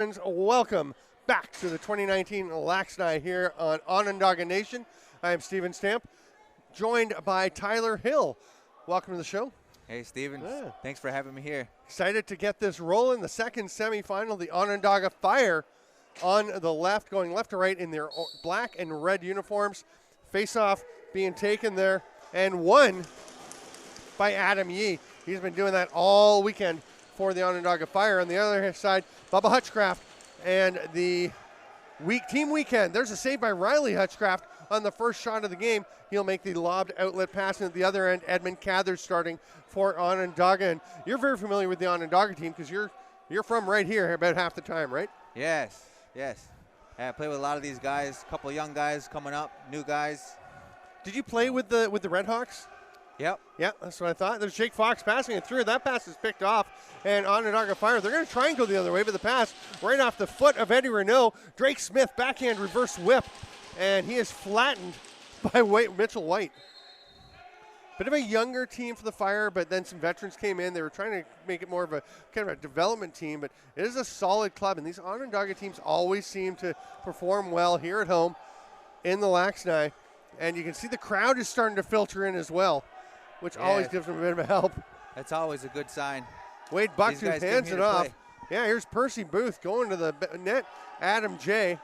Welcome back to the 2019 LAXNAI here on Onondaga Nation. I am Steven Stamp, joined by Tyler Hill. Welcome to the show. Hey, Steven. Yeah. Thanks for having me here. Excited to get this rolling. The second semifinal, the Onondaga Fire on the left, going left to right in their black and red uniforms. Face-off being taken there and won by Adam Yee. He's been doing that all weekend for the Onondaga Fire. On the other side, Bubba Hutchcraft and the team weekend. There's a save by Riley Hutchcraft on the first shot of the game. He'll make the lobbed outlet pass, and at the other end, Edmund Cathers starting for Onondaga. And you're very familiar with the Onondaga team because you're from right here about half the time, right? Yes. I play with a lot of these guys, a couple of young guys coming up, new guys. Did you play with the Redhawks? Yep. Yeah, that's what I thought. There's Jake Fox passing it through. That pass is picked off, and Onondaga Fire, they're going to try and go the other way, but the pass right off the foot of Eddie Renault. Drake Smith, backhand reverse whip, and he is flattened by Mitchell White. Bit of a younger team for the Fire, but then some veterans came in. They were trying to make it more of a kind of a development team, but it is a solid club, and these Onondaga teams always seem to perform well here at home in the LAXNAI, and you can see the crowd is starting to filter in as well, which always gives them a bit of a help. That's always a good sign. Wade Bucktooth hands it off. Yeah, here's Percy Booth going to the net. Adam J.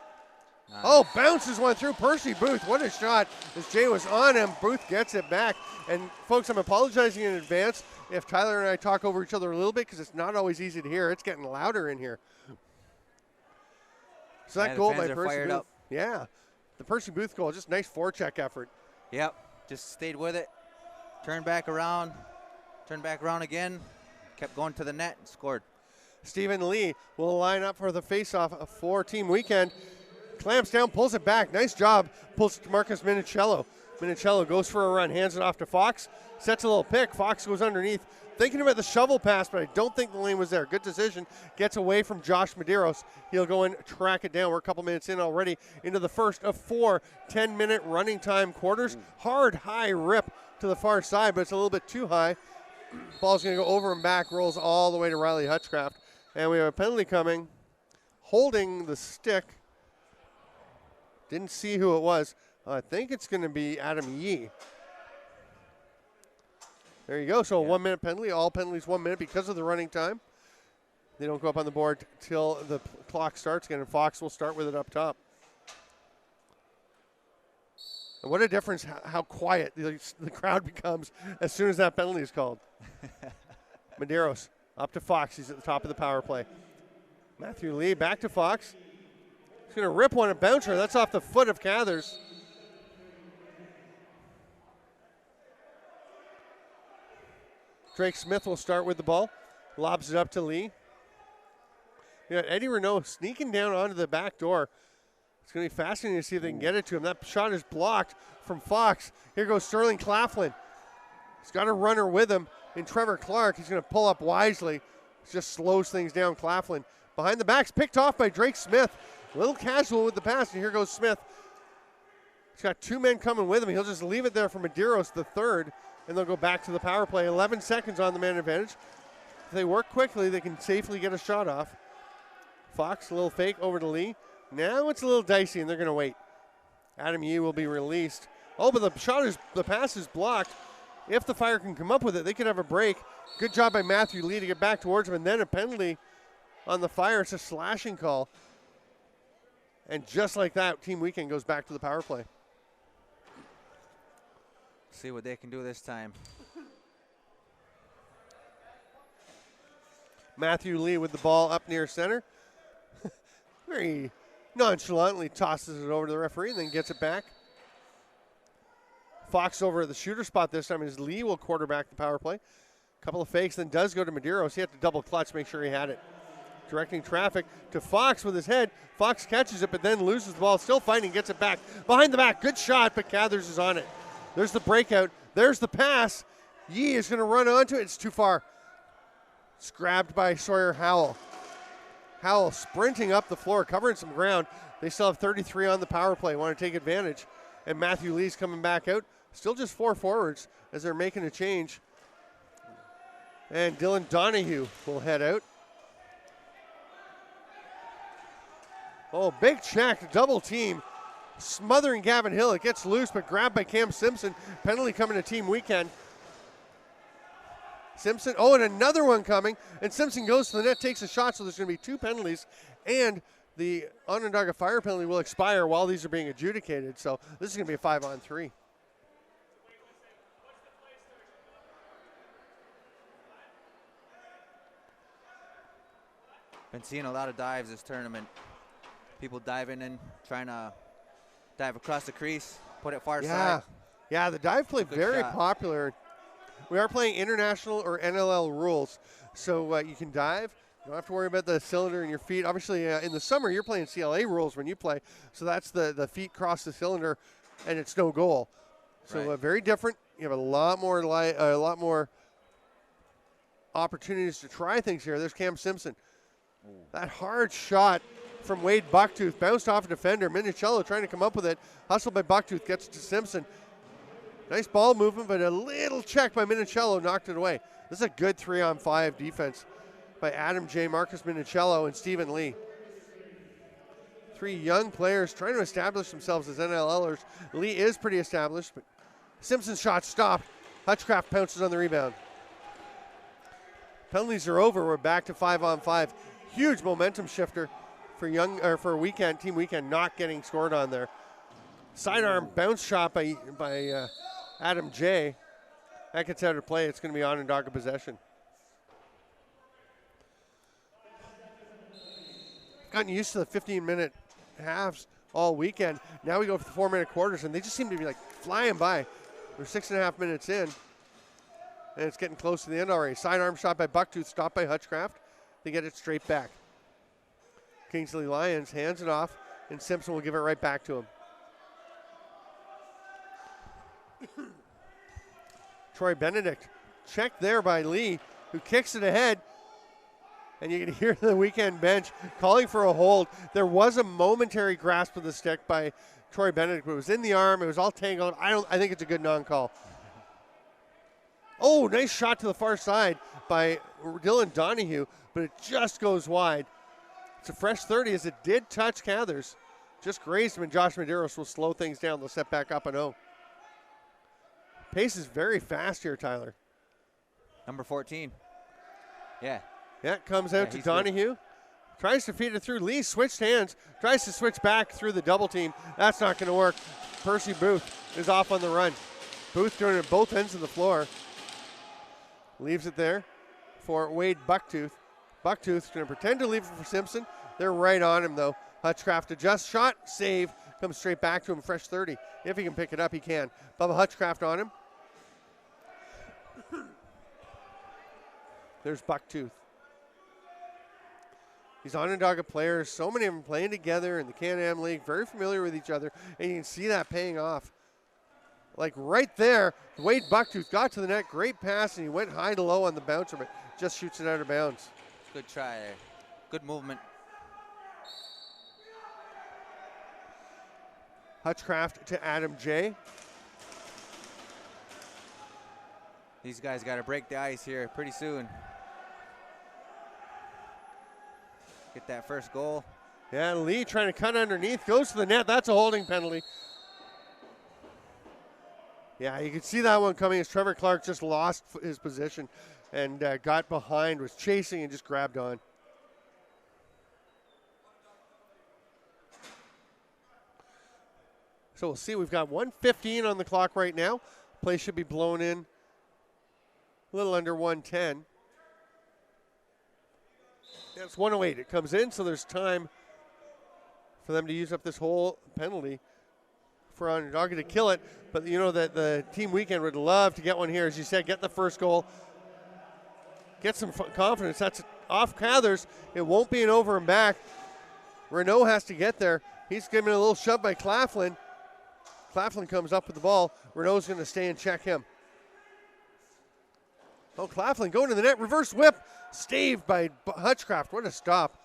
Nice. Oh, bounces one through Percy Booth. What a shot. As Jay was on him, Booth gets it back. And, folks, I'm apologizing in advance if Tyler and I talk over each other a little bit because it's not always easy to hear. It's getting louder in here. So that goal by Percy Booth. Yeah, the Percy Booth goal, just nice forecheck effort. Yep, just stayed with it. Turned back around again, kept going to the net and scored. Stephen Lee will line up for the face-off for Team Weekend. Clamps down, pulls it back. Nice job. Pulls it to Marcus Minicello. Minicello goes for a run, hands it off to Fox. Sets a little pick. Fox goes underneath. Thinking about the shovel pass, but I don't think the lane was there. Good decision. Gets away from Josh Medeiros. He'll go and track it down. We're a couple minutes in already into the first of 4 10-minute running time quarters. Hard, high rip to the far side, but it's a little bit too high. Ball's going to go over and back, rolls all the way to Riley Hutchcraft. And we have a penalty coming. Holding the stick. Didn't see who it was. I think it's going to be Adam Yee. There you go. So a 1-minute penalty. All penalties 1 minute because of the running time. They don't go up on the board till the clock starts again, and Fox will start with it up top. And what a difference how quiet the crowd becomes as soon as that penalty is called. Medeiros up to Fox. He's at the top of the power play. Matthew Lee back to Fox. He's going to rip one at bouncer. That's off the foot of Cathers. Drake Smith will start with the ball. Lobs it up to Lee. You got Eddie Renault sneaking down onto the back door. It's going to be fascinating to see if they can get it to him. That shot is blocked from Fox. Here goes Sterling Claflin. He's got a runner with him in Trevor Clark. He's going to pull up wisely. It just slows things down. Claflin behind the back's picked off by Drake Smith. A little casual with the pass, and here goes Smith. He's got 2 men coming with him. He'll just leave it there for Medeiros, the third, and they'll go back to the power play. 11 seconds on the man advantage. If they work quickly, they can safely get a shot off. Fox, a little fake over to Lee. Now it's a little dicey, and they're going to wait. Adam Yee will be released. Oh, but the pass is blocked. If the Fire can come up with it, they could have a break. Good job by Matthew Lee to get back towards him, and then a penalty on the Fire. It's a slashing call. And just like that, Team Weekend goes back to the power play. See what they can do this time. Matthew Lee with the ball up near center. Very nonchalantly tosses it over to the referee and then gets it back. Fox over at the shooter spot this time as Lee will quarterback the power play. Couple of fakes, then does go to Medeiros. He had to double clutch, make sure he had it. Directing traffic to Fox with his head. Fox catches it, but then loses the ball. Still fighting, gets it back. Behind the back, good shot, but Cathers is on it. There's the breakout. There's the pass. Yee is going to run onto it. It's too far. It's grabbed by Sawyer Howell. Howell sprinting up the floor, covering some ground. They still have 33 on the power play. Want to take advantage. And Matthew Lee's coming back out. Still just 4 forwards as they're making a change. And Dylan Donahue will head out. Oh, big check, double team. Smothering Gavin Hill. It gets loose, but grabbed by Cam Simpson. Penalty coming to Team Weekend. Simpson, oh, and another one coming. And Simpson goes to the net, takes a shot, so there's going to be 2 penalties. And the Onondaga fire penalty will expire while these are being adjudicated. So this is going to be a 5-on-3. Been seeing a lot of dives this tournament. People diving in, trying to dive across the crease, put it far side. Yeah, the dive play very shot. popular. We are playing international or NLL rules, so you can dive. You don't have to worry about the cylinder in your feet. Obviously, in the summer, you're playing CLA rules when you play, so that's the feet cross the cylinder, and it's no goal. So Right. Very different. You have a lot more opportunities to try things here. There's Cam Simpson. That hard shot from Wade Bucktooth bounced off a defender. Minicello trying to come up with it. Hustled by Bucktooth, gets it to Simpson. Nice ball movement, but a little check by Minicello knocked it away. This is a good 3-on-5 defense by Adam J., Marcus Minicello, and Stephen Lee. 3 young players trying to establish themselves as NLLers. Lee is pretty established, but Simpson's shot stopped. Hutchcraft pounces on the rebound. Penalties are over. We're back to 5-on-5. Huge momentum shifter for Team Weekend not getting scored on there. Sidearm bounce shot by Adam J. That gets out of play. It's going to be Onondaga possession. Gotten used to the 15-minute halves all weekend. Now we go for the 4-minute quarters, and they just seem to be like flying by. We're 6.5 minutes in, and it's getting close to the end already. Sidearm shot by Bucktooth, stopped by Hutchcraft. They get it straight back. Kingsley Lyons hands it off, and Simpson will give it right back to him. Troy Benedict, checked there by Lee, who kicks it ahead. And you can hear the Weekend bench calling for a hold. There was a momentary grasp of the stick by Troy Benedict, but it was in the arm. It was all tangled. I think it's a good non-call. Oh, nice shot to the far side by Dylan Donahue, but it just goes wide. It's a fresh 30 as it did touch Cathers. Just grazed him, and Josh Medeiros will slow things down. They'll set back up and 0. Pace is very fast here, Tyler. Number 14. Yeah. Yeah, it comes out to Donahue. Good. Tries to feed it through. Lee switched hands. Tries to switch back through the double team. That's not going to work. Percy Booth is off on the run. Booth doing it at both ends of the floor. Leaves it there for Wade Bucktooth. Bucktooth's going to pretend to leave it for Simpson. They're right on him, though. Hutchcraft adjusts. Shot. Save. Comes straight back to him. Fresh 30. If he can pick it up, he can. Bubba Hutchcraft on him. There's Bucktooth. These Onondaga players, so many of them playing together in the Can-Am League, very familiar with each other, and you can see that paying off. Like right there, Wade Bucktooth got to the net, great pass, and he went high to low on the bouncer, but just shoots it out of bounds. Good try there. Good movement. Hutchcraft to Adam J. These guys got to break the ice here pretty soon. Get that first goal. Yeah, Lee trying to cut underneath, goes to the net. That's a holding penalty. Yeah, you can see that one coming as Trevor Clark just lost his position and got behind, was chasing and just grabbed on. So we'll see. We've got 1:15 on the clock right now. Play should be blown in a little under 1:10. It's 1:08. It comes in, so there's time for them to use up this whole penalty for Onondaga to kill it. But you know that the Team Weekend would love to get one here. As you said, get the first goal. Get some confidence. That's off Cathers. It won't be an over and back. Renault has to get there. He's giving a little shove by Claflin. Claflin comes up with the ball. Renault's going to stay and check him. Oh, Claflin going to the net. Reverse whip. Staved by Hutchcraft. What a stop.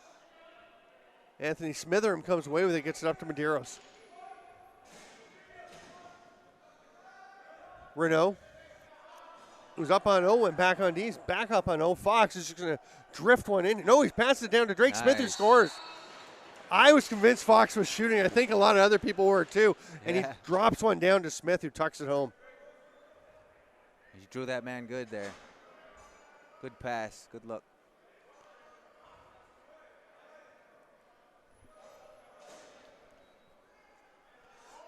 Anthony Smitheram comes away with it. Gets it up to Medeiros. Renault, who's up on O, went back on D. He's back up on O. Fox is just going to drift one in. No, he's passed it down to Drake Smith, who scores. I was convinced Fox was shooting. I think a lot of other people were too. And he Yeah. drops one down to Smith, who tucks it home. He drew that man good there. Good pass. Good look.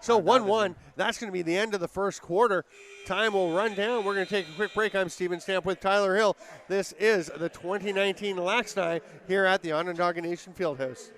So Onondaga 1-1. That's going to be the end of the first quarter. Time will run down. We're going to take a quick break. I'm Steven Stamp with Tyler Hill. This is the 2019 LAXNAI here at the Onondaga Nation Fieldhouse.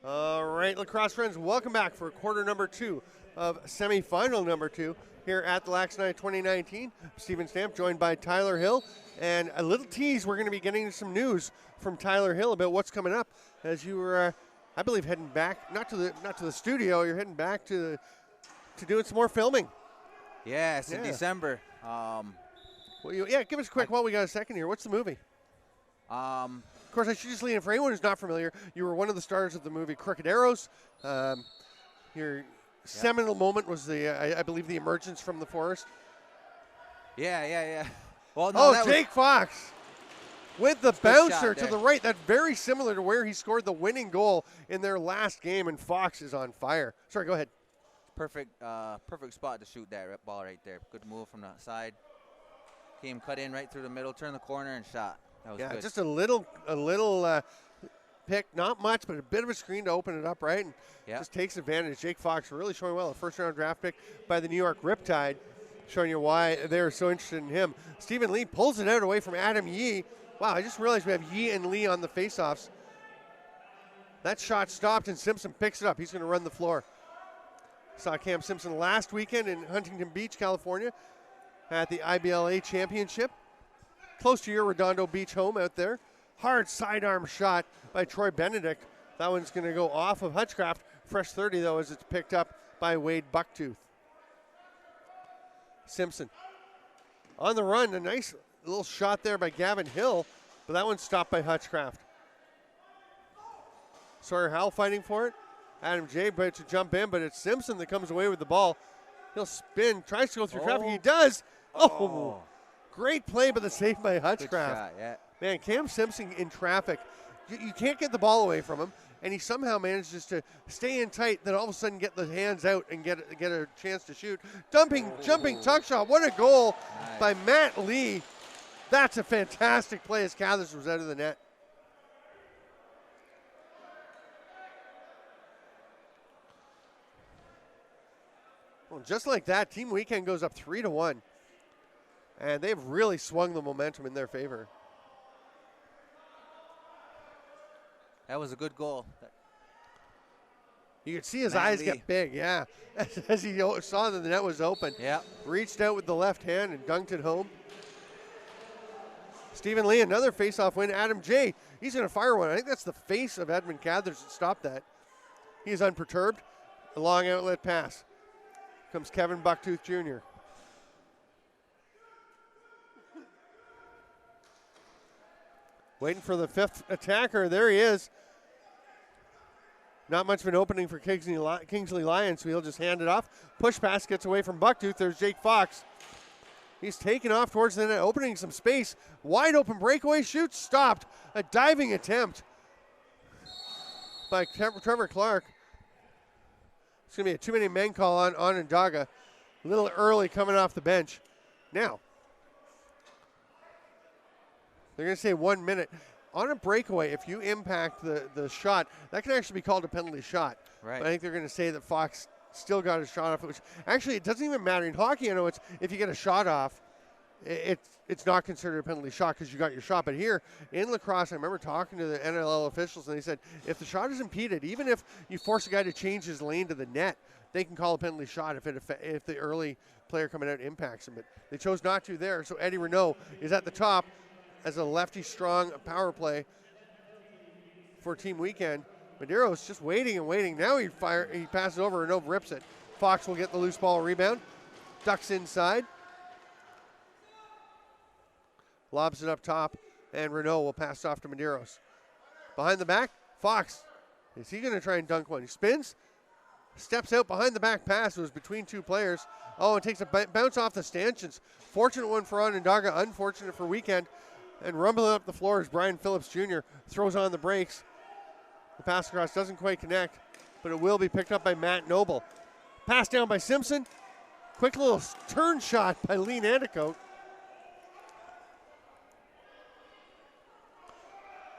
All right, lacrosse friends, welcome back for quarter number 2 of semifinal number 2 here at the LAXNAI 2019. Steven Stamp joined by Tyler Hill. And a little tease, we're going to be getting some news from Tyler Hill about what's coming up as you were, I believe, heading back, not to the studio, you're heading back to doing some more filming. Yeah, it's in December. Well, give us a quick while we got a second here. What's the movie? Of course, I should just lean in. For anyone who's not familiar, you were one of the stars of the movie Crooked Arrows. Your seminal moment was I believe, the emergence from the forest. Yeah. Well, no, Jake Fox with the bouncer to the right. That's very similar to where he scored the winning goal in their last game, and Fox is on fire. Sorry, go ahead. Perfect spot to shoot that ball right there. Good move from the side. Came cut in right through the middle, turned the corner, and shot. That was good. Just a little pick, not much, but a bit of a screen to open it up, right? And just takes advantage. Jake Fox really showing well. A first-round draft pick by the New York Riptide, showing you why they're so interested in him. Stephen Lee pulls it out away from Adam Yee. Wow, I just realized we have Yee and Lee on the faceoffs. That shot stopped, and Simpson picks it up. He's going to run the floor. Saw Cam Simpson last weekend in Huntington Beach, California, at the IBLA Championship. Close to your Redondo Beach home out there. Hard sidearm shot by Troy Benedict. That one's going to go off of Hutchcraft. Fresh 30, though, as it's picked up by Wade Bucktooth. Simpson on the run. A nice little shot there by Gavin Hill, but that one's stopped by Hutchcraft. Sawyer Howell fighting for it. Adam J. about to jump in, but it's Simpson that comes away with the ball. He'll spin, tries to go through traffic. He does. Great play, but the save by Hutchcraft. Good shot, yeah. Man, Cam Simpson in traffic. You can't get the ball away from him, and he somehow manages to stay in tight, then all of a sudden get the hands out and get a chance to shoot. Jumping tuck shot. What a goal by Matt Lee. That's a fantastic play as Cathers was out of the net. Well, just like that, Team Weekend goes up 3-1. And they've really swung the momentum in their favor. That was a good goal. You could see his eyes get big, as he saw that the net was open. Yeah. Reached out with the left hand and dunked it home. Stephen Lee, another faceoff win. Adam J., he's going to fire one. I think that's the face of Edmund Cathers that stopped that. He is unperturbed. A long outlet pass. Comes Kevin Bucktooth Jr. Waiting for the fifth attacker. There he is. Not much of an opening for Kingsley Lyons, so he'll just hand it off. Push pass gets away from Bucktooth. There's Jake Fox. He's taken off towards the net, opening some space. Wide open breakaway shoot, stopped. A diving attempt by Trevor Clark. It's going to be a too many men call on Onondaga. A little early coming off the bench. Now, they're going to say 1 minute. On a breakaway, if you impact the shot, that can actually be called a penalty shot. Right. But I think they're going to say that Fox still got a shot off, which actually it doesn't even matter. In hockey, I know it's if you get a shot off, it's not considered a penalty shot because you got your shot. But here in lacrosse, I remember talking to the NLL officials, and they said if the shot is impeded, even if you force a guy to change his lane to the net, they can call a penalty shot if the early player coming out impacts him. But they chose not to there. So Eddie Renault is at the top as a lefty strong power play for Team Weekend. Medeiros just waiting and waiting. Now he passes over. Renault rips it. Fox will get the loose ball rebound. Ducks inside. Lobs it up top, and Renault will pass off to Medeiros. Behind the back, Fox. Is he going to try and dunk one? He spins, steps out behind the back pass. It was between two players. Oh, it takes a bounce off the stanchions. Fortunate one for Onondaga, unfortunate for Weekend. And rumbling up the floor as Brian Phillips Jr. throws on the brakes. The pass across doesn't quite connect, but it will be picked up by Matt Noble. Pass down by Simpson. Quick little turn shot by Lee Nanticote.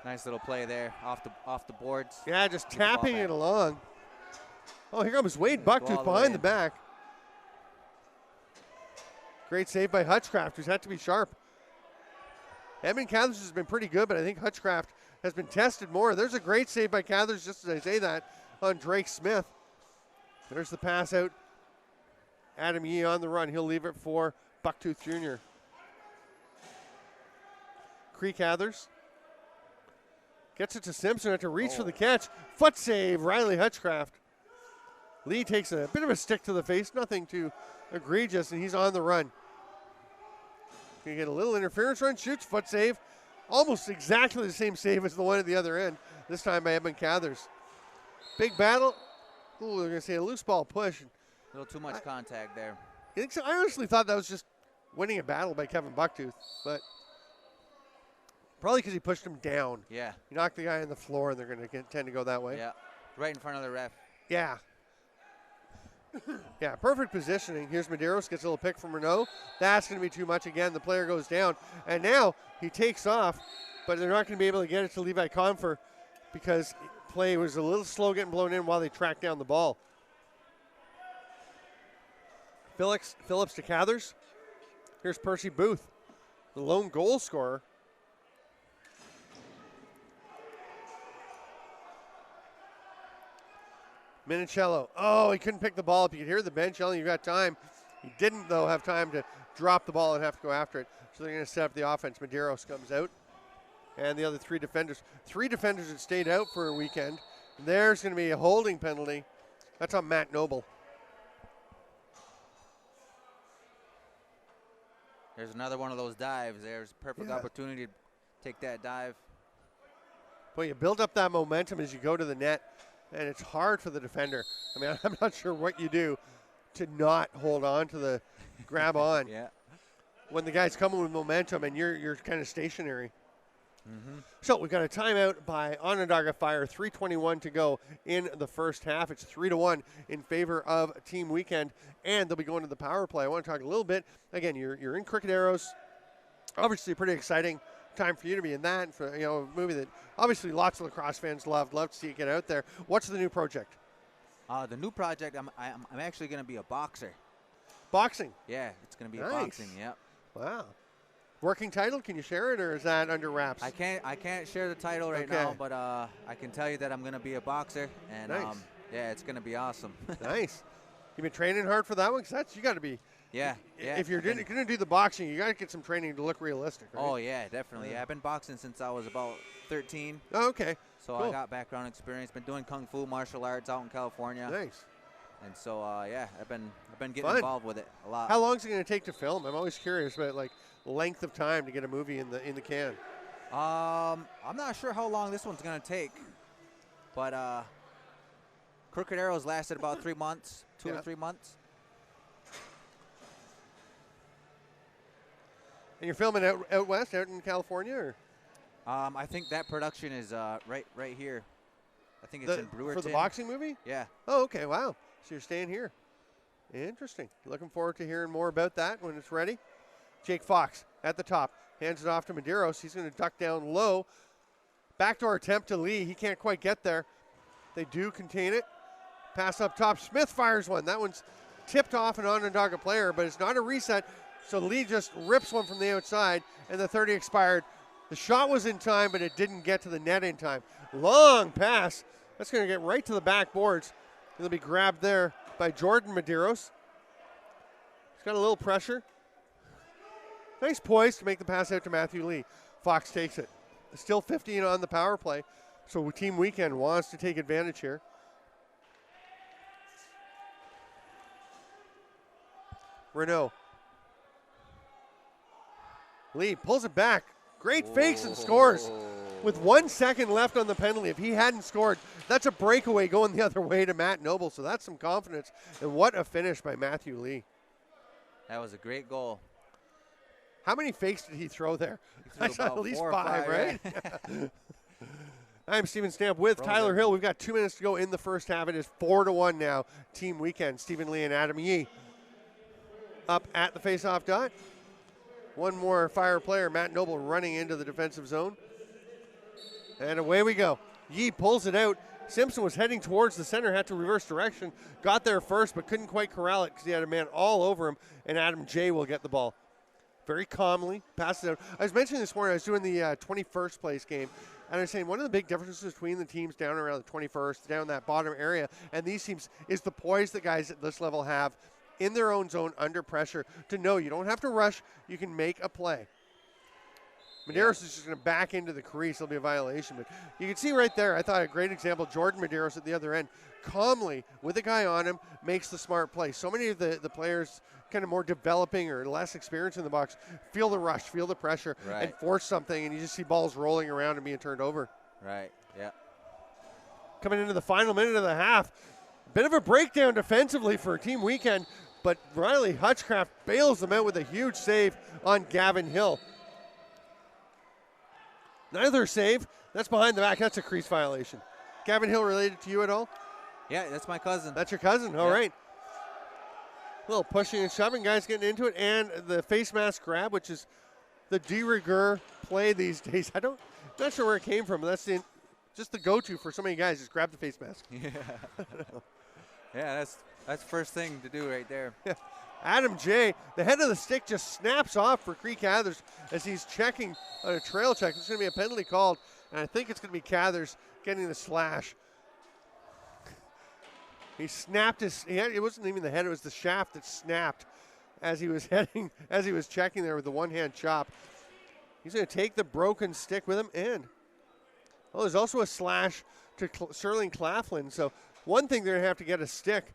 Nice little play there off the boards. Yeah, just tapping it along. Oh, here comes Wade Bucktooth behind the back. Great save by Hutchcraft, who's had to be sharp. Edmund Cathers has been pretty good, but I think Hutchcraft has been tested more. There's a great save by Cathers, just as I say that, on Drake Smith. There's the pass out. Adam Yee on the run. He'll leave it for Bucktooth Jr. Cree Cathers gets it to Simpson. Had to reach for the catch. Foot save, Riley Hutchcraft. Lee takes a bit of a stick to the face. Nothing too egregious, and he's on the run. Gonna get a little interference run, shoots, foot save. Almost exactly the same save as the one at the other end, this time by Edmund Cathers. Big battle. Ooh, they're gonna say a loose ball push. A little too much contact there. You think so? I honestly thought that was just winning a battle by Kevin Bucktooth, but probably because he pushed him down. Yeah. He knocked the guy on the floor, and they're gonna tend to go that way. Yeah, right in front of the ref. Yeah. Yeah, perfect positioning. Here's Medeiros, gets a little pick from Renault. That's going to be too much again. The player goes down. And now he takes off, but they're not going to be able to get it to Levi Confer because play was a little slow getting blown in while they tracked down the ball. Phillips to Cathers. Here's Percy Booth, the lone goal scorer. Minicello. Oh, he couldn't pick the ball up. You could hear the bench yelling, you got time. He didn't, though, have time to drop the ball and have to go after it. So they're going to set up the offense. Medeiros comes out. And the other three defenders. Three defenders had stayed out for a weekend. There's going to be a holding penalty. That's on Matt Noble. There's another one of those dives. There's a perfect opportunity to take that dive. Well, you build up that momentum as you go to the net. And it's hard for the defender. I mean, I'm not sure what you do to not hold on to the grab on. Yeah. When the guy's coming with momentum and you're kind of stationary. Mm-hmm. So we've got a timeout by Onondaga Fire. 3:21 to go in the first half. It's 3-1 in favor of Team Weekend, and they'll be going to the power play. I want to talk a little bit. Again, you're in Cricket Arrows. Obviously, pretty exciting time for you to be in that, for a movie that obviously lots of lacrosse fans love to see it get out there. What's the new project? The new project, I'm actually going to be a boxer. Boxing? Yeah, it's going to be a boxing. Yep. Wow. Working title? Can you share it, or is that under wraps? I can't share the title right now, but I can tell you that I'm going to be a boxer, and nice. Yeah, it's going to be awesome. Nice. You've been training hard for that one, because you got to be. Yeah. If you're going to do the boxing, you got to get some training to look realistic, right? Oh, yeah, definitely. Yeah, I've been boxing since I was about 13. Oh, okay. So cool. I got background experience. Been doing kung fu martial arts out in California. Nice. And so I've been getting involved with it a lot. How long is it going to take to film? I'm always curious about length of time to get a movie in the can. I'm not sure how long this one's going to take, but Crooked Arrows lasted about 3 months, 2 or 3 months. And you're filming out west, out in California, or? I think that production is right here. I think it's in Brewerton. For the boxing movie? Yeah. Oh, okay. Wow. So you're staying here. Interesting. Looking forward to hearing more about that when it's ready. Jake Fox at the top. Hands it off to Medeiros. He's going to duck down low. Backdoor attempt to Lee. He can't quite get there. They do contain it. Pass up top. Smith fires one. That one's tipped off an Onondaga player, but it's not a reset. So Lee just rips one from the outside, and the 30 expired. The shot was in time, but it didn't get to the net in time. Long pass. That's going to get right to the backboards. It'll be grabbed there by Jordan Medeiros. He's got a little pressure. Nice poise to make the pass out to Matthew Lee. Fox takes it. Still 15 on the power play, so Team Weekend wants to take advantage here. Renault. Lee pulls it back. Great fakes and scores. With 1 second left on the penalty, if he hadn't scored, that's a breakaway going the other way to Matt Noble. So that's some confidence. And what a finish by Matthew Lee. That was a great goal. How many fakes did he throw there? He threw at least 4 or 5, right? I'm Stephen Stamp with Tyler Hill. We've got 2 minutes to go in the first half. It is 4-1 now. Team Weekend. Stephen Lee and Adam Yee up at the faceoff dot. One more Fire player, Matt Noble, running into the defensive zone. And away we go. Yee pulls it out. Simpson was heading towards the center, had to reverse direction. Got there first, but couldn't quite corral it because he had a man all over him, and Adam J. will get the ball. Very calmly, passes it out. I was mentioning this morning, I was doing the 21st place game, and I was saying one of the big differences between the teams down around the 21st, down that bottom area, and these teams is the poise that guys at this level have in their own zone under pressure to know you don't have to rush, you can make a play. Medeiros is just going to back into the crease. It'll be a violation. But you can see right there, I thought a great example, Jordan Medeiros at the other end, calmly, with a guy on him, makes the smart play. So many of the players kind of more developing or less experienced in the box feel the rush, feel the pressure, and force something, and you just see balls rolling around and being turned over. Right, yeah. Coming into the final minute of the half, bit of a breakdown defensively for Team Weekend, but Riley Hutchcraft bails them out with a huge save on Gavin Hill. Another save. That's behind the back. That's a crease violation. Gavin Hill related to you at all? Yeah, that's my cousin. That's your cousin. All right. A little pushing and shoving. Guys getting into it. And the face mask grab, which is the de rigueur play these days. Not sure where it came from, but that's just the go-to for so many guys. Just grab the face mask. Yeah. Yeah, that's the first thing to do right there. Yeah. Adam J., the head of the stick just snaps off for Cree Cathers as he's checking on a trail check. There's going to be a penalty called, and I think it's going to be Cathers getting the slash. He snapped it wasn't even the head, it was the shaft that snapped as he was checking there with the one-hand chop. He's going to take the broken stick with him, and there's also a slash to Sterling Claflin. So one thing they're going to have to get a stick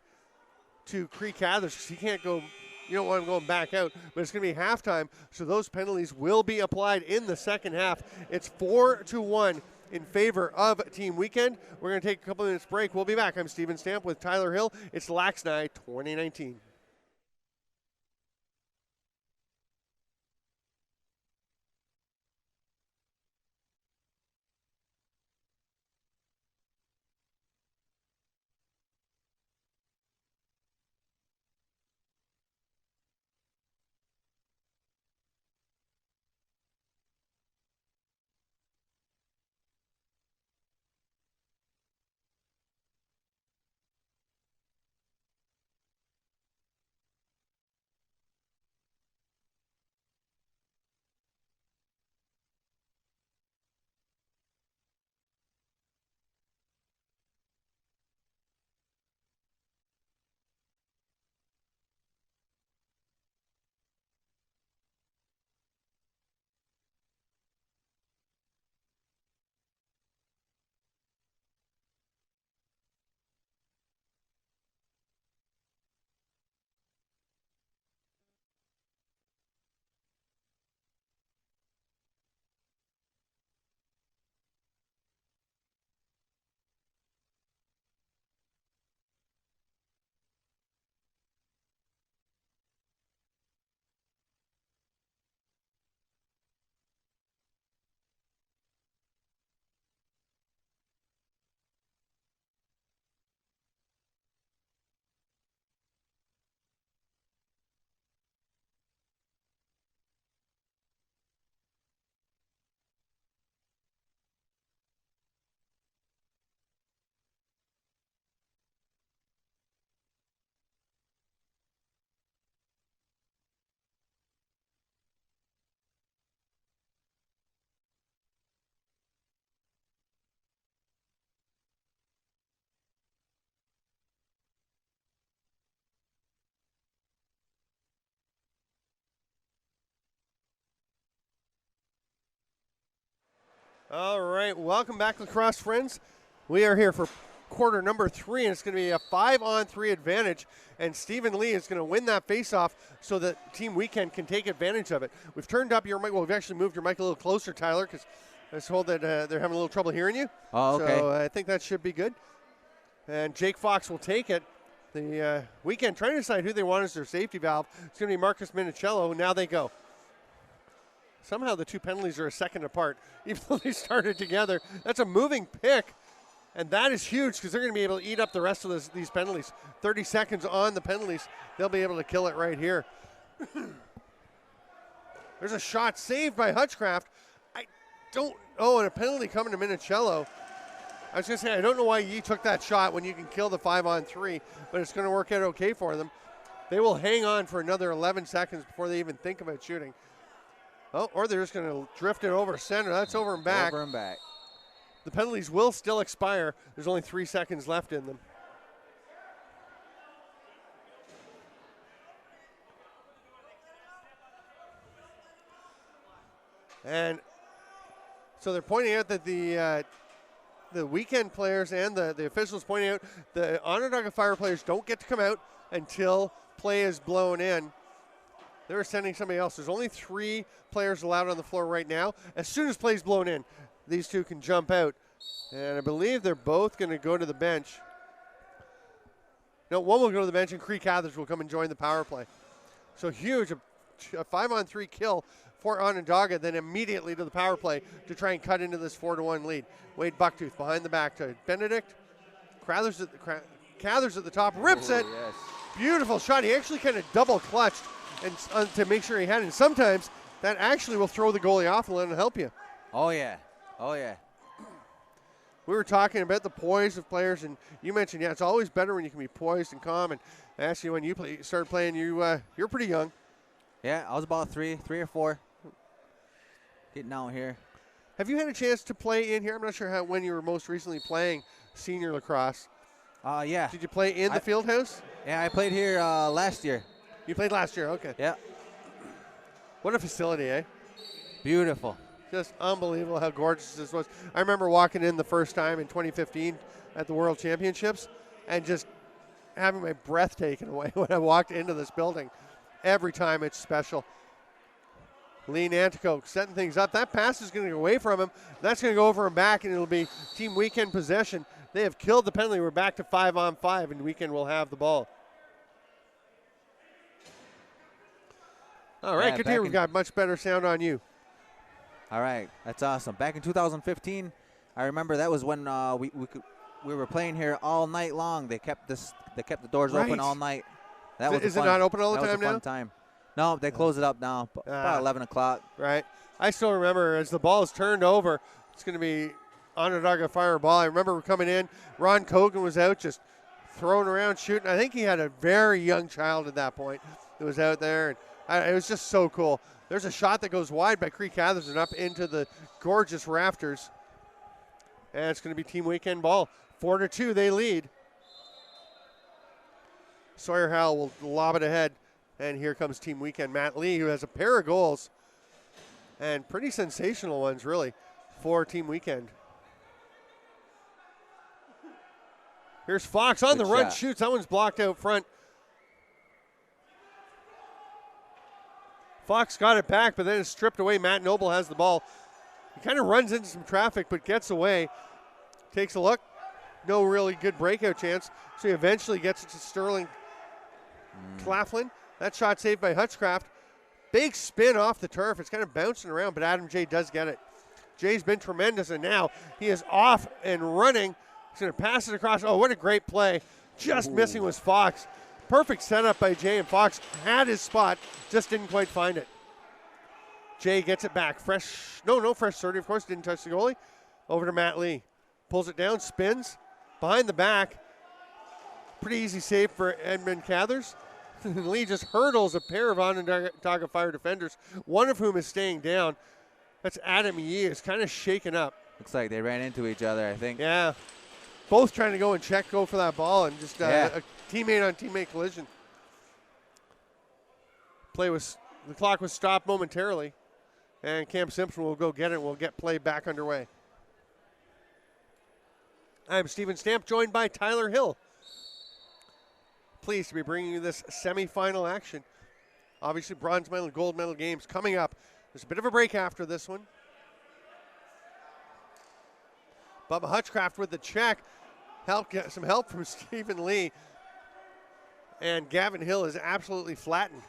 to Cree Cathers because he can't go, you don't want him going back out, but it's going to be halftime, so those penalties will be applied in the second half. It's 4-1 in favor of Team Weekend. We're going to take a couple minutes break. We'll be back. I'm Stephen Stamp with Tyler Hill. It's LAXNAI 2019. All right, welcome back, Lacrosse friends. We are here for quarter number 3, and it's going to be a 5-on-3 advantage, and Stephen Lee is going to win that faceoff so that Team Weekend can take advantage of it. We've turned up your mic. Well, we've actually moved your mic a little closer, Tyler, because I was told that they're having a little trouble hearing you. Oh, okay. So I think that should be good. And Jake Fox will take it. The Weekend trying to decide who they want as their safety valve. It's going to be Marcus Minicello. Now they go. Somehow the two penalties are a second apart, even though they started together. That's a moving pick, and that is huge because they're going to be able to eat up the rest of these penalties. 30 seconds on the penalties. They'll be able to kill it right here. There's a shot saved by Hutchcraft. And a penalty coming to Minicello. I was going to say, I don't know why Yi took that shot when you can kill the 5-on-3, but it's going to work out okay for them. They will hang on for another 11 seconds before they even think about shooting. Oh, or they're just going to drift it over center. That's over and back. Over and back. The penalties will still expire. There's only 3 seconds left in them. And so they're pointing out that the Weekend players and the officials pointing out the Onondaga Fire players don't get to come out until play is blown in. They're sending somebody else. There's only 3 players allowed on the floor right now. As soon as play's blown in, these two can jump out. And I believe they're both going to go to the bench. No, one will go to the bench, and Cree Cathers will come and join the power play. So huge, a 5-on-3 kill for Onondaga, then immediately to the power play to try and cut into this 4-1 lead. Wade Bucktooth behind the back to Benedict. Cathers at the top, rips it. Yes. Beautiful shot. He actually kind of double clutched and to make sure he had it. And sometimes that actually will throw the goalie off and let him help you. Oh, yeah. Oh, yeah. We were talking about the poise of players, and you mentioned, it's always better when you can be poised and calm. And actually, when you started playing, you're pretty young. Yeah, I was about 3 or 4. Getting out here. Have you had a chance to play in here? I'm not sure when you were most recently playing senior lacrosse. Yeah. Did you play in the field house? Yeah, I played here last year. You played last year, okay. Yeah. What a facility, eh? Beautiful. Just unbelievable how gorgeous this was. I remember walking in the first time in 2015 at the World Championships and just having my breath taken away when I walked into this building. Every time it's special. Lee Nantico setting things up. That pass is going to go away from him. That's going to go over and back, and it'll be Team Weekend possession. They have killed the penalty. We're back to 5-on-5, and Weekend will have the ball. All right, good to hear. We've got much better sound on you. All right, that's awesome. Back in 2015, I remember that was when we were playing here all night long. They kept the doors open all night. That was Is it not open all the time now? That was a fun time. No, they close it up now, about 11 o'clock. Right. I still remember as the ball is turned over, it's going to be Onondaga Fire ball. I remember coming in, Ron Cogan was out just throwing around, shooting. I think he had a very young child at that point that was out there. And it was just so cool. There's a shot that goes wide by Cree Cathers and up into the gorgeous rafters. And it's going to be Team Weekend ball. 4-2, they lead. Sawyer Howell will lob it ahead. And here comes Team Weekend. Matt Lee, who has a pair of goals. And pretty sensational ones, really, for Team Weekend. Here's Fox on the run, shoots. That one's blocked out front. Fox got it back, but then it's stripped away. Matt Noble has the ball. He kind of runs into some traffic, but gets away. Takes a look. No really good breakout chance. So he eventually gets it to Sterling Claflin. That shot saved by Hutchcraft. Big spin off the turf. It's kind of bouncing around, but Adam Jay does get it. Jay's been tremendous, and now he is off and running. He's going to pass it across. Oh, what a great play. Just missing was Fox. Perfect setup by Jay, and Fox had his spot, just didn't quite find it. Jay gets it back. No fresh 30, of course, didn't touch the goalie. Over to Matt Lee. Pulls it down, spins, behind the back. Pretty easy save for Edmund Cathers. Lee just hurdles a pair of Onondaga Fire defenders, one of whom is staying down. That's Adam Yee, is kind of shaken up. Looks like they ran into each other, I think. Yeah. Both trying to go for that ball, and just a teammate-on-teammate collision. The clock was stopped momentarily, and Cam Simpson will go get it. We'll get play back underway. I'm Stephen Stamp, joined by Tyler Hill. Pleased to be bringing you this semifinal action. Obviously, bronze medal, gold medal games coming up. There's a bit of a break after this one. Bubba Hutchcraft with the check. Get some help from Stephen Lee. And Gavin Hill is absolutely flattened.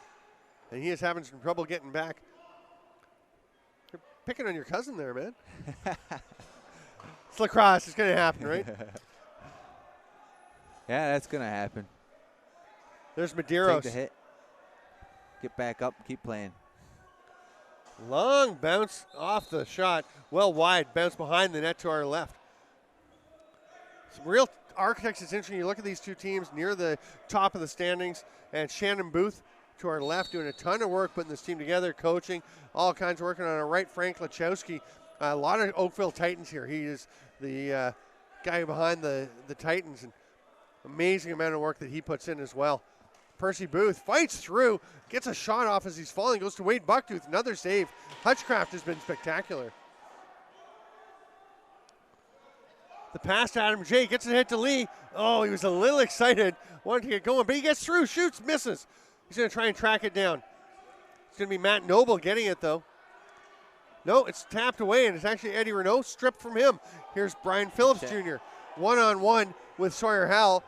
And he is having some trouble getting back. You're picking on your cousin there, man. It's lacrosse. It's going to happen, right? Yeah, that's going to happen. There's Medeiros. Take the hit. Get back up. Keep playing. Long bounce off the shot. Well wide. Bounce behind the net to our left. Some real architects. It's interesting. You look at these two teams near the top of the standings. And Shannon Booth to our left doing a ton of work putting this team together, coaching, all kinds of working on our right. Frank Lachowski. A lot of Oakville Titans here. He is the guy behind the Titans. And amazing amount of work that he puts in as well. Percy Booth fights through, gets a shot off as he's falling, goes to Wade Bucktooth, another save. Hutchcraft has been spectacular. The pass to Adam J, gets a hit to Lee. Oh, he was a little excited, wanted to get going, but he gets through, shoots, misses. He's going to try and track it down. It's going to be Matt Noble getting it, though. No, it's tapped away, and it's actually Eddie Renault, stripped from him. Here's Brian Phillips Jr., one-on-one with Sawyer Howell.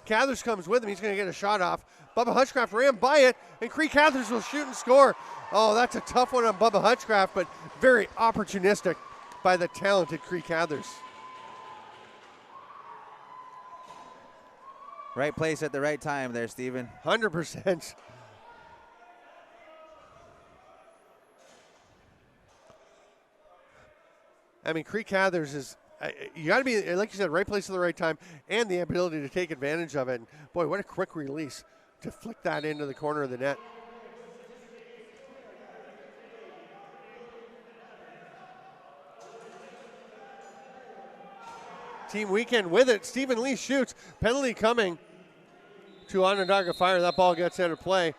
Cathers comes with him. He's going to get a shot off. Bubba Hutchcraft ran by it, and Cree Cathers will shoot and score. Oh, that's a tough one on Bubba Hutchcraft, but very opportunistic by the talented Cree Cathers. Right place at the right time there, Steven. 100%. I mean, Cree Cathers is, you got to be, like you said, right place at the right time and the ability to take advantage of it. And boy, what a quick release to flick that into the corner of the net. Team Weekend with it. Stephen Lee shoots. Penalty coming to Onondaga Fire. That ball gets out of play.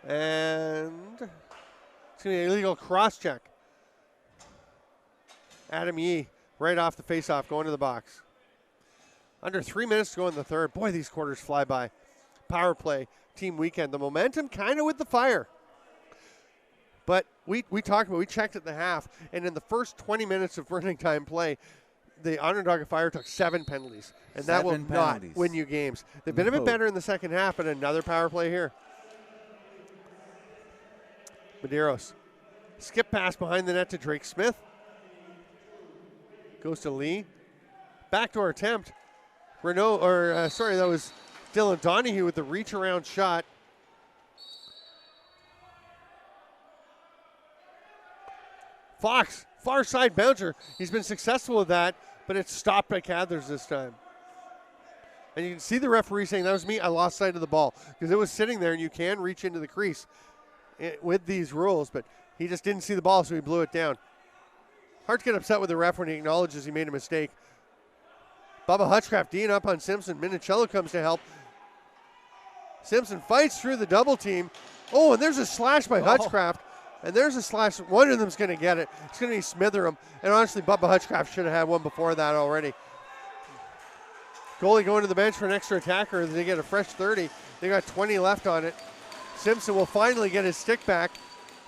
And it's going to be an illegal cross check. Adam Yee right off the faceoff going to the box. Under 3 minutes to go in the third. Boy, these quarters fly by. Power play, Team Weekend. The momentum kind of with the Fire. But we talked about, we checked at the half, and in the first 20 minutes of burning time play, the Onondaga Fire took 7 penalties, and that will not win you games. They've been a bit better in the second half, but another power play here. Medeiros. Skip pass behind the net to Drake Smith. Goes to Lee. Backdoor attempt. That was Dylan Donahue with the reach around shot. Fox, far side bouncer. He's been successful with that, but it's stopped by Cathers this time. And you can see the referee saying, that was me, I lost sight of the ball. Because it was sitting there and you can reach into the crease with these rules, but he just didn't see the ball, so he blew it down. Hard to get upset with the ref when he acknowledges he made a mistake. Bubba Hutchcraft D'ing up on Simpson. Minicello comes to help. Simpson fights through the double team. Oh, and there's a slash by Hutchcraft. And there's a slash. One of them's going to get it. It's going to be Smitheram. And honestly, Bubba Hutchcraft should have had one before that already. Goalie going to the bench for an extra attacker. They get a fresh 30. They got 20 left on it. Simpson will finally get his stick back.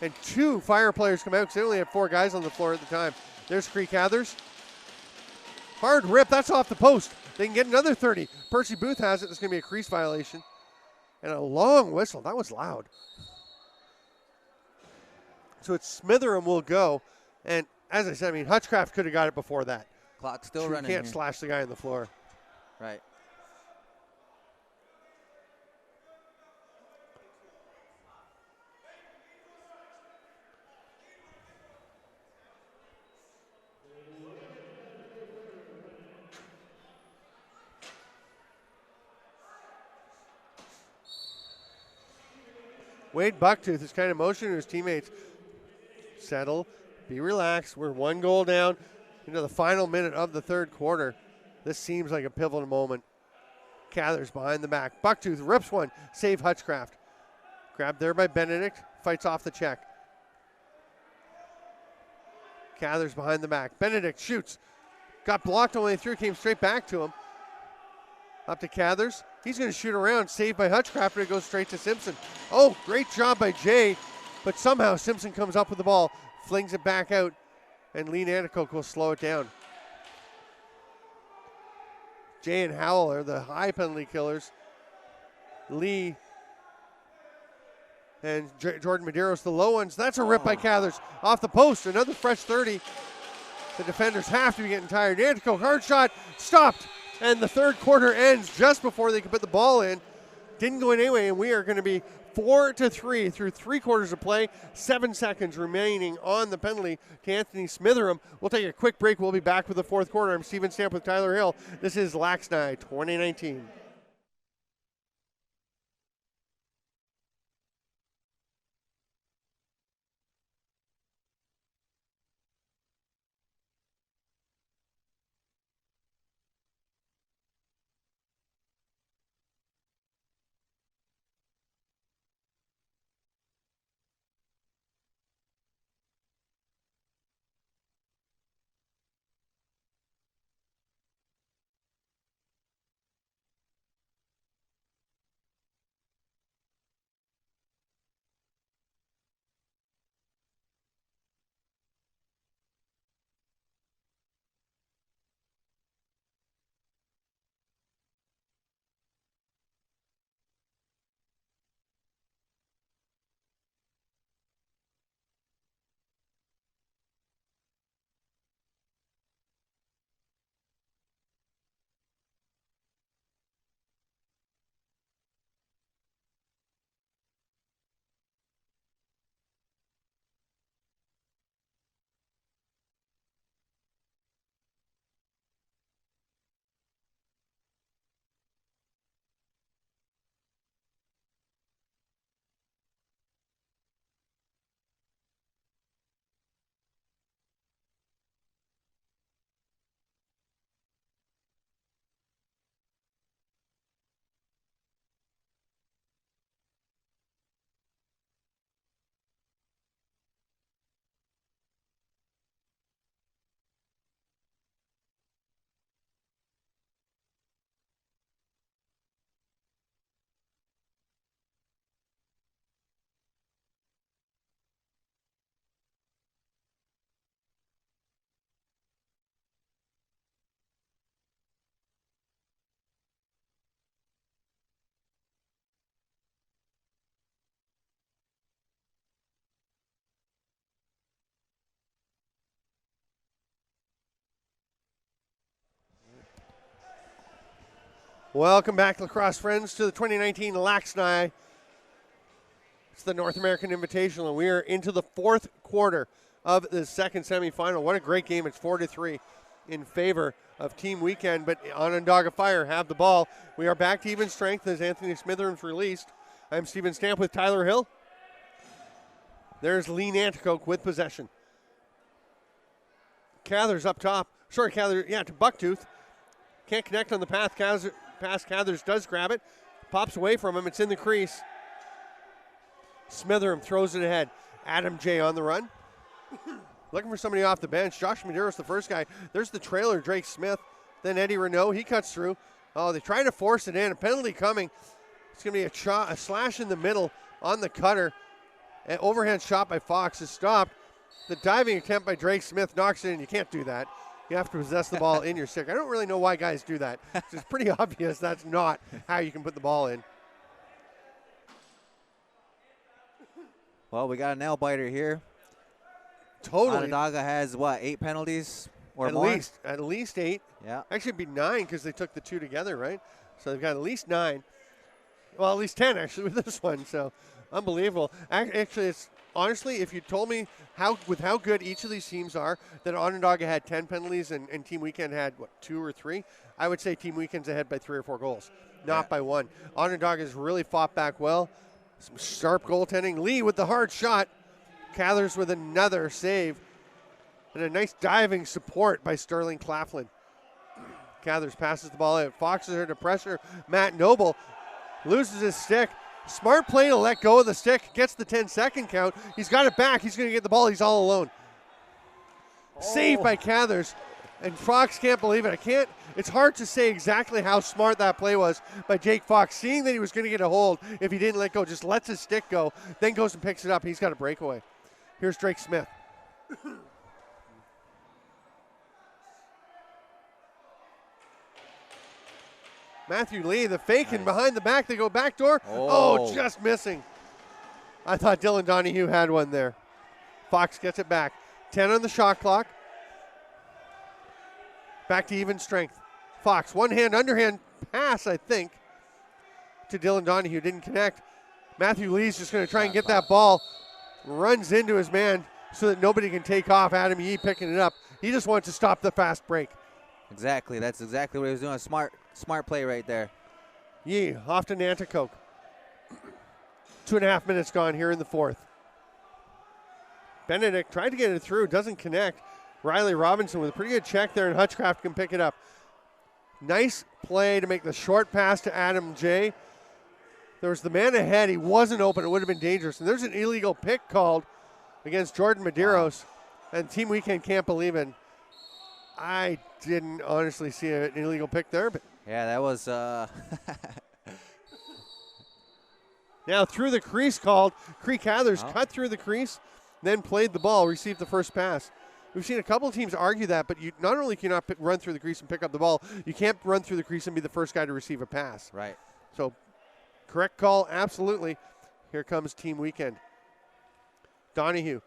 And 2 Fire players come out because they only had 4 guys on the floor at the time. There's Cree Cathers. Hard rip. That's off the post. They can get another 30. Percy Booth has it. There's going to be a crease violation. And a long whistle. That was loud. So it's Smitheram will go. And as I said, I mean, Hutchcraft could have got it before that. Clock still running. You can't here. slash the guy on the floor. Right. Wade Bucktooth is kind of motioning to his teammates. Settle, be relaxed. We're 1 goal down into the final minute of the third quarter. This seems like a pivotal moment. Cathers behind the back. Bucktooth rips one. Save Hutchcraft. Grabbed there by Benedict. Fights off the check. Cathers behind the back. Benedict shoots. Got blocked all the way through, came straight back to him. Up to Cathers. He's going to shoot around, saved by Hutchcraft, and it goes straight to Simpson. Oh, great job by Jay, but somehow Simpson comes up with the ball, flings it back out, and Lee Nanticoke will slow it down. Jay and Howell are the high penalty killers. Lee and Jordan Medeiros, the low ones. That's a rip by Cathers. Off the post, another fresh 30. The defenders have to be getting tired. Nanticoke, hard shot, stopped. And the third quarter ends just before they could put the ball in. Didn't go in anyway, and we are going to be 4-3 through 3 quarters of play. 7 seconds remaining on the penalty to Anthony Smitheram. We'll take a quick break. We'll be back with the fourth quarter. I'm Steven Stamp with Tyler Hill. This is LAXNAI 2019. Welcome back, lacrosse friends, to the 2019 LAXNAI. It's the North American Invitational, and we are into the fourth quarter of the second semifinal. What a great game. It's 4-3 in favor of Team Weekend, but Onondaga Fire have the ball. We are back to even strength as Anthony Smitheram's released. I'm Steven Stamp with Tyler Hill. There's Lee Nanticoke with possession. Cathers up top. Sorry, Cathers, to Bucktooth. Can't connect on the path. Cathers does grab it. Pops away from him. It's in the crease. Smitheram throws it ahead. Adam J on the run. Looking for somebody off the bench. Josh Medeiros, the first guy. There's the trailer, Drake Smith. Then Eddie Renault. He cuts through. Oh, they try to force it in. A penalty coming. It's going to be a slash in the middle on the cutter. An overhand shot by Fox is stopped. The diving attempt by Drake Smith knocks it in. You can't do that. You have to possess the ball in your stick. I don't really know why guys do that. It's pretty obvious that's not how you can put the ball in. Well, we got a nail biter here. Totally. Onondaga has, 8 penalties or more? At least 8. Yeah. Actually, it'd be 9 because they took the 2 together, right? So they've got at least 9. Well, at least 10, actually, with this one. So unbelievable. Actually, it's honestly, if you told me how good each of these teams are, that Onondaga had 10 penalties and Team Weekend had, 2 or 3, I would say Team Weekend's ahead by 3 or 4 goals, not by 1. Onondaga has really fought back well. Some sharp goaltending. Lee with the hard shot. Cathers with another save. And a nice diving support by Sterling Claflin. Cathers passes the ball out. Fox is there to pressure. Matt Noble loses his stick. Smart play to let go of the stick. Gets the 10-second count. He's got it back. He's going to get the ball. He's all alone. Saved by Cathers. And Fox can't believe it. It's hard to say exactly how smart that play was by Jake Fox, seeing that he was going to get a hold if he didn't let go, just lets his stick go, then goes and picks it up. He's got a breakaway. Here's Drake Smith. Matthew Lee, the fake and behind the back. They go back door. Oh, just missing. I thought Dylan Donahue had one there. Fox gets it back. 10 on the shot clock. Back to even strength. Fox, one-hand, underhand pass, I think, to Dylan Donahue. Didn't connect. Matthew Lee's just going to try and get that ball. Runs into his man so that nobody can take off. Adam Yee picking it up. He just wants to stop the fast break. Exactly. That's exactly what he was doing. Smart play right there. Yee off to Nanticoke. 2.5 minutes gone here in the fourth. Benedict tried to get it through. Doesn't connect. Riley Robinson with a pretty good check there, and Hutchcraft can pick it up. Nice play to make the short pass to Adam J. There was the man ahead. He wasn't open. It would have been dangerous. And there's an illegal pick called against Jordan Medeiros. And Team Weekend can't believe it. I didn't honestly see an illegal pick there. But yeah, that was... Now through the crease called. Cree Cathers cut through the crease, then played the ball, received the first pass. We've seen a couple of teams argue that, but you not only cannot run through the crease and pick up the ball, you can't run through the crease and be the first guy to receive a pass. Right. So, correct call, absolutely. Here comes Team Weekend. Donahue.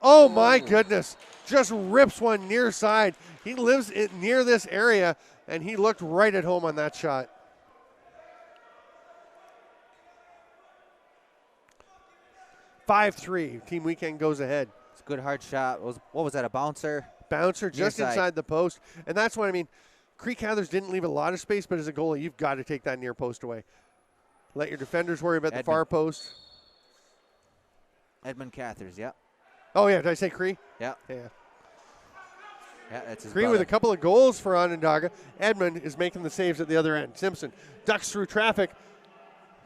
Oh, my goodness. Just rips one near side. He lives near this area, and he looked right at home on that shot. (5-3). Team Weekend goes ahead. It's a good hard shot. What was that, a bouncer? Bouncer just inside the post. And that's what I mean. Cree Cathers didn't leave a lot of space, but as a goalie, you've got to take that near post away. Let your defenders worry about the far post. Edmund Cathers, yeah. Oh, yeah. Did I say Cree? Yeah. Yeah. Yeah, that's his Cree brother. with a couple of goals for Onondaga. Edmund is making the saves at the other end. Simpson ducks through traffic,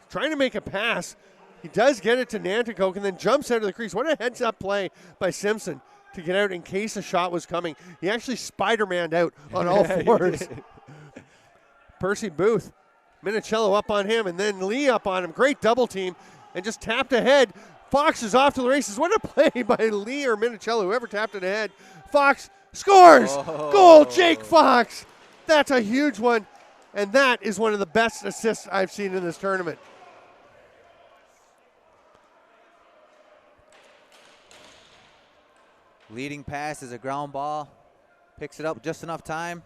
trying to make a pass. He does get it to Nanticoke and then jumps out of the crease. What a heads-up play by Simpson to get out in case a shot was coming. He actually Spider-Man'd out on all fours. Percy Booth, Minicello up on him, and then Lee up on him. Great double team, and just tapped ahead. Fox is off to the races. What a play by Lee or Minicello, whoever tapped it ahead. Fox scores! Goal, Jake Fox! That's a huge one, and that is one of the best assists I've seen in this tournament. Leading pass is a ground ball. Picks it up just enough time.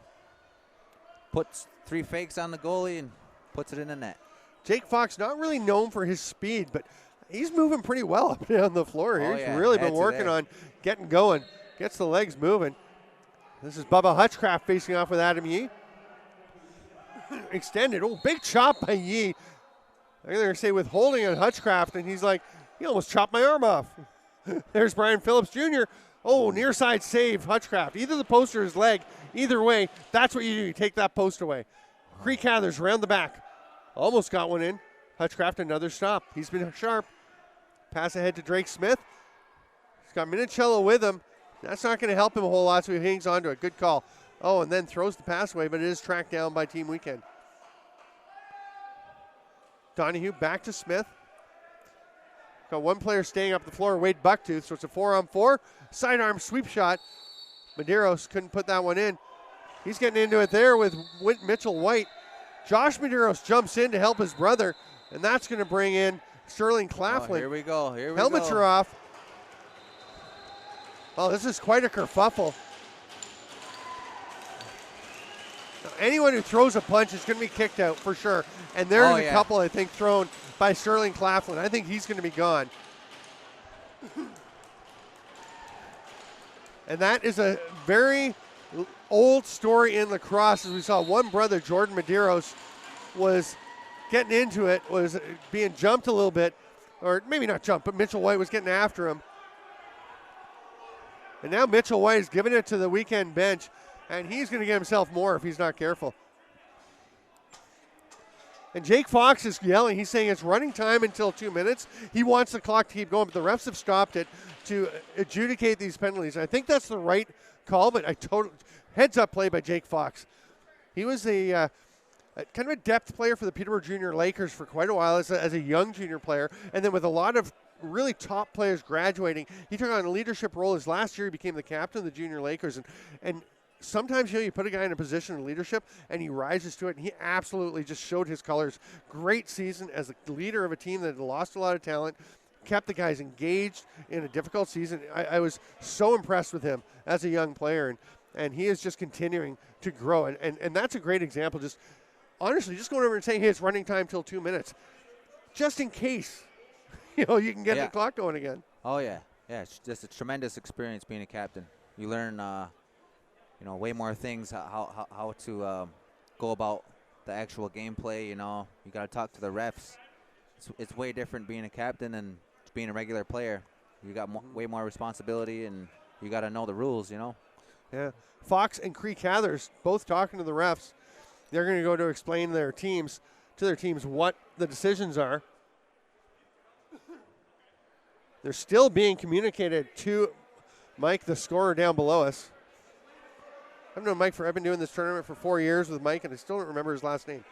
Puts 3 fakes on the goalie and puts it in the net. Jake Fox, not really known for his speed, but he's moving pretty well up and down the floor here. He's really been working on getting going. Gets the legs moving. This is Bubba Hutchcraft facing off with Adam Yee. Extended. Oh, big chop by Yee. I'm going to say withholding on Hutchcraft, and he's like, he almost chopped my arm off. There's Brian Phillips Jr. Oh, near side save, Hutchcraft. Either the post or his leg. Either way, that's what you do. You take that post away. Cree Cathers around the back. Almost got one in. Hutchcraft, another stop. He's been sharp. Pass ahead to Drake Smith. He's got Minicello with him. That's not going to help him a whole lot, so he hangs on to it. Good call. Oh, and then throws the pass away, but it is tracked down by Team Weekend. Donahue back to Smith. Got one player staying up the floor, Wade Bucktooth, so it's a 4-on-4. Sidearm sweep shot. Medeiros couldn't put that one in. He's getting into it there with Mitchell White. Josh Medeiros jumps in to help his brother, and that's going to bring in Sterling Claflin. Here we go. Helmets are off. Oh, this is quite a kerfuffle. Now, anyone who throws a punch is going to be kicked out for sure. And there's a couple, I think, thrown by Sterling Claflin. I think he's going to be gone. And that is a very old story in lacrosse, as we saw one brother, Jordan Medeiros, was getting into it, was being jumped a little bit, or maybe not jumped, but Mitchell White was getting after him. And now Mitchell White is giving it to the Weekend bench, and he's going to get himself more if he's not careful. And Jake Fox is yelling. He's saying it's running time until 2 minutes. He wants the clock to keep going, but the refs have stopped it to adjudicate these penalties. I think that's the right call, but I totally Heads-up play by Jake Fox. He was a kind of a depth player for the Peterborough Junior Lakers for quite a while as a young junior player. And then with a lot of really top players graduating, he took on a leadership role. His last year, he became the captain of the Junior Lakers. And sometimes, you put a guy in a position of leadership and he rises to it, and he absolutely just showed his colors. Great season as a leader of a team that had lost a lot of talent, kept the guys engaged in a difficult season. I was so impressed with him as a young player, and he is just continuing to grow. And that's a great example. Just honestly, just going over and saying, hey, it's running time till 2 minutes, just in case, you can get the clock going again. Oh, yeah. Yeah, it's just a tremendous experience being a captain. You learn, way more things, how to go about the actual gameplay, You got to talk to the refs. It's way different being a captain and being a regular player. You got way more responsibility, and you got to know the rules, Yeah. Fox and Cree Cathers both talking to the refs. They're going to go to explain to their teams what the decisions are. They're still being communicated to Mike, the scorer down below us. I've known Mike I've been doing this tournament for 4 years with Mike, and I still don't remember his last name.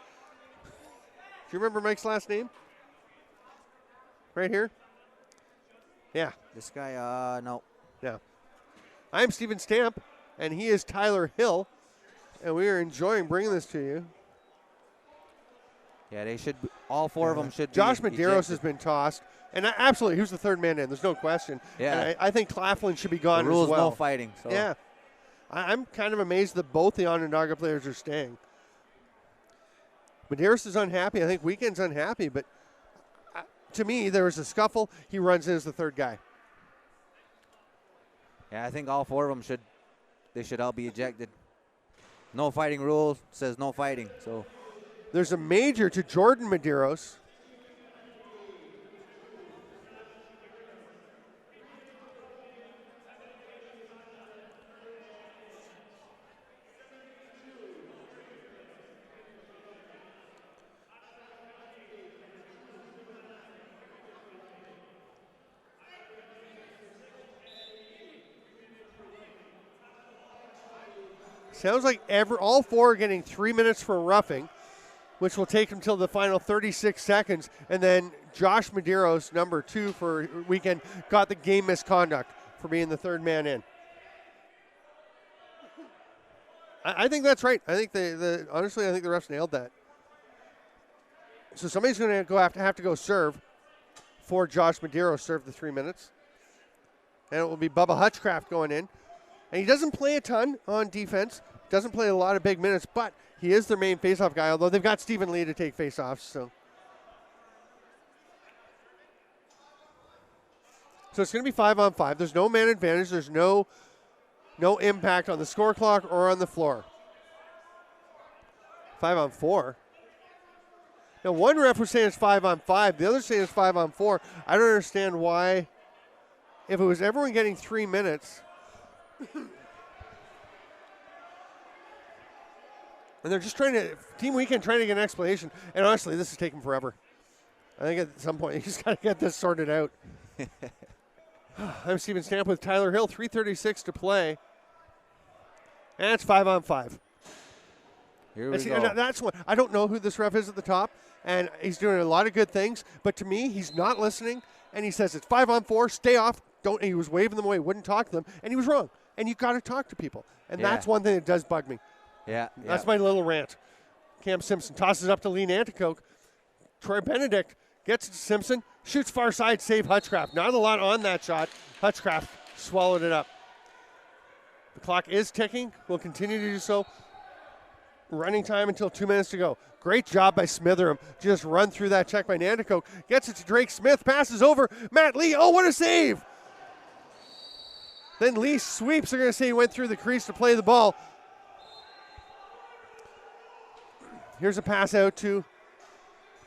Do you remember Mike's last name? Right here? Yeah. This guy, no. Yeah. I'm Steven Stamp, and he is Tyler Hill, and we are enjoying bringing this to you. Yeah, they should. All four of them should. Josh be Medeiros has been tossed, and absolutely, who's the third man in? There's no question. Yeah, and I think Claflin should be gone the rules, as well. No fighting. So. Yeah, I'm kind of amazed that both the Onondaga players are staying. Medeiros is unhappy. I think Weekend's unhappy, but to me, there was a scuffle. He runs in as the third guy. Yeah, I think all four of them should all be ejected. No fighting rule says no fighting. So there's a major to Jordan Medeiros. Sounds like all four are getting 3 minutes for roughing, which will take until the final 36 seconds. And then Josh Medeiros, number 2 for Weekend, got the game misconduct for being the third man in. I think that's right. I think honestly, I think the refs nailed that. So somebody's going to have to go serve for Josh Medeiros, serve the 3 minutes. And it will be Bubba Hutchcraft going in. And he doesn't play a ton on defense, doesn't play a lot of big minutes, but he is their main faceoff guy, although they've got Stephen Lee to take faceoffs. So it's going to be 5-on-5. There's no man advantage. There's no impact on the score clock or on the floor. 5-on-4. Now, one ref was saying it's 5-on-5. The other saying it's 5-on-4. I don't understand why, if it was everyone getting 3 minutes, and they're just Team Weekend trying to get an explanation. And honestly, this is taking forever. I think at some point, you just got to get this sorted out. I'm Steven Stamp with Tyler Hill, 3:36 to play. And it's 5-on-5. Here we go. That's what I don't know who this ref is at the top, and he's doing a lot of good things. But to me, he's not listening, and he says it's 5-on-4. Stay off. Don't. He was waving them away, wouldn't talk to them, and he was wrong. And you got to talk to people, and that's one thing that does bug me. Yeah, that's my little rant. Cam Simpson tosses up to Lee Nanticoke. Troy Benedict gets it to Simpson, shoots far side, save Hutchcraft. Not a lot on that shot. Hutchcraft swallowed it up. The clock is ticking. We'll continue to do so. Running time until 2 minutes to go. Great job by Smitheram. Just run through that check by Nanticoke. Gets it to Drake Smith. Passes over. Matt Lee. Oh, what a save. Then Lee sweeps. They're going to say he went through the crease to play the ball. Here's a pass out to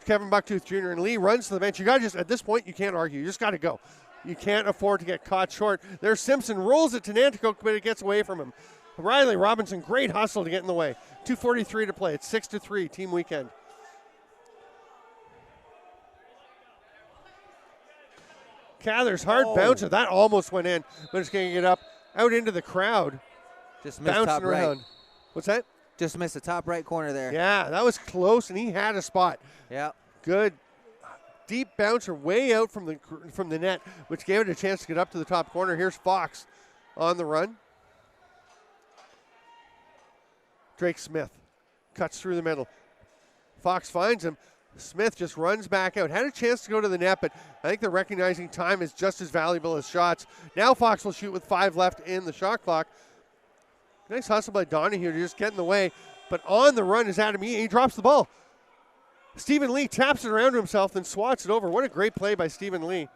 Kevin Bucktooth Jr. And Lee runs to the bench. You got to just, at this point, you can't argue. You just got to go. You can't afford to get caught short. There's Simpson. Rolls it to Nanticoke, but it gets away from him. Riley Robinson, great hustle to get in the way. 2:43 to play. It's 6-3, Team Weekend. Cathers, hard bouncer. That almost went in, but it's going to get up out into the crowd. Just missed top bouncing right. around. What's that? Just missed the top right corner there. Yeah, that was close, and he had a spot. Yeah. Good deep bouncer way out from the net, which gave it a chance to get up to the top corner. Here's Fox on the run. Drake Smith cuts through the middle. Fox finds him. Smith just runs back out. Had a chance to go to the net, but I think they're recognizing time is just as valuable as shots. Now Fox will shoot with 5 left in the shot clock. Nice hustle by Donahue to just get in the way. But on the run is Adam Yee. He drops the ball. Stephen Lee taps it around to himself, then swats it over. What a great play by Stephen Lee.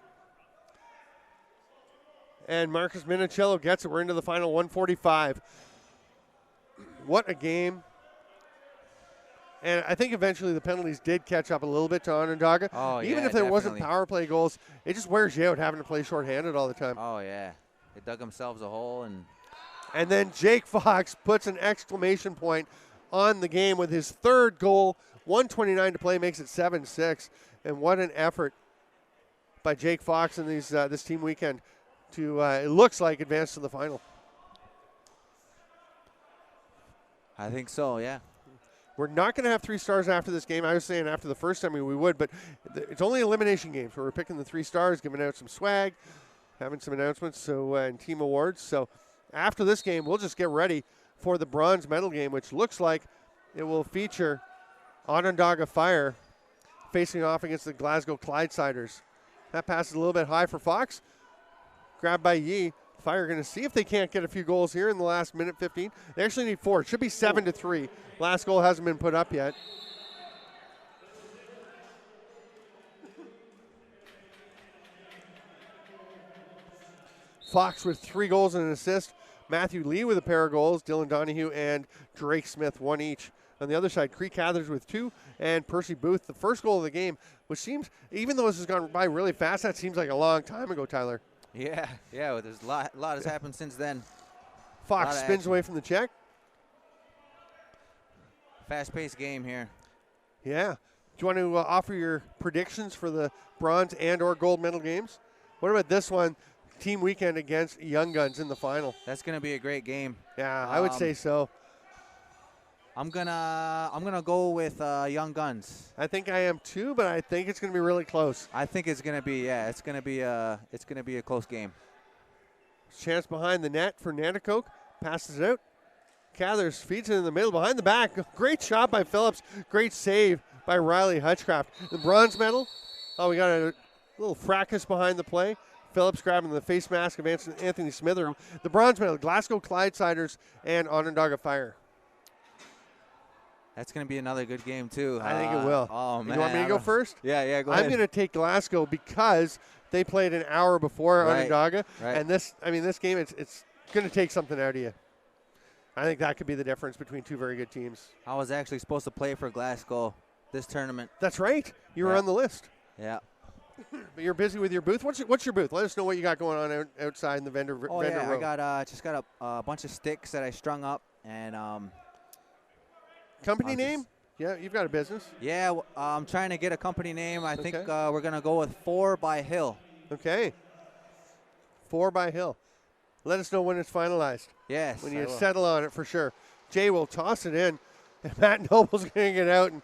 And Marcus Minicello gets it. We're into the final 145. What a game. And I think eventually the penalties did catch up a little bit to Onondaga. Oh, yeah, Even if there wasn't definitely. power play goals, it just wears you out having to play shorthanded all the time. Oh, yeah. They dug themselves a hole. And then Jake Fox puts an exclamation point on the game with his third goal. 1:29 to play, makes it 7-6. And what an effort by Jake Fox in this team weekend to, it looks like, advance to the final. I think so, yeah. We're not going to have 3 stars after this game. I was saying after the first time we would, but it's only elimination games. So we're picking the 3 stars, giving out some swag, having some announcements and team awards. So after this game, we'll just get ready for the bronze medal game, which looks like it will feature Onondaga Fire facing off against the Glasgow Clydesiders. That pass is a little bit high for Fox. Grabbed by Yee. Fire going to see if they can't get a few goals here in the last minute 15. They actually need 4. It should be 7-3. Last goal hasn't been put up yet. Fox with 3 goals and an assist. Matthew Lee with a pair of goals. Dylan Donahue and Drake Smith, 1 each. On the other side, Creek Cathers with 2, and Percy Booth, the first goal of the game, which seems, even though this has gone by really fast, that seems like a long time ago, Tyler. Yeah, well, there's a lot has happened since then. Fox spins away from the check. Fast-paced game here. Yeah. Do you want to offer your predictions for the bronze and or gold medal games? What about this one, team weekend against Young Guns in the final? That's going to be a great game. Yeah, I would say so. I'm gonna go with Young Guns. I think I am too, but I think it's going to be really close. I think it's gonna be it's gonna be a close game. Chance behind the net for Nanticoke, passes it out. Cathers feeds it in the middle, behind the back. Great shot by Phillips. Great save by Riley Hutchcraft. The bronze medal. Oh, we got a little fracas behind the play. Phillips grabbing the face mask of Anthony Smitheram. The bronze medal, Glasgow Clydesiders and Onondaga Fire. That's going to be another good game, too. I think it will. Oh, man. You want me to go first? Yeah, go ahead. I'm going to take Glasgow because they played an hour before Onondaga. Right. And this game, it's going to take something out of you. I think that could be the difference between 2 very good teams. I was actually supposed to play for Glasgow this tournament. That's right. You were on the list. Yeah. But you're busy with your booth. What's your booth? Let us know what you got going on outside in the vendor row. I got just got a bunch of sticks that I strung up and company name? Yeah, you've got a business. Yeah, I'm trying to get a company name. I think we're gonna go with 4 by Hill. Okay. 4 by Hill. Let us know when it's finalized. Yes. When you settle on it for sure. Jay will toss it in, and Matt Noble's going to get out and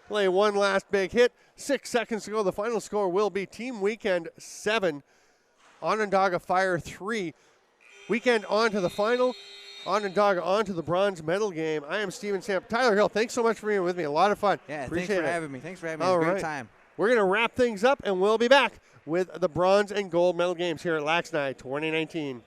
play one last big hit. 6 seconds to go. The final score will be Team Weekend 7, Onondaga Fire 3. Weekend on to the final. Onondaga on to the bronze medal game. I am Steven Samp. Tyler Hill, thanks so much for being with me. A lot of fun. Yeah, Appreciate thanks for having me. Thanks for having me. All It was a right. great time. We're going to wrap things up, and we'll be back with the bronze and gold medal games here at LAXNAI 2019.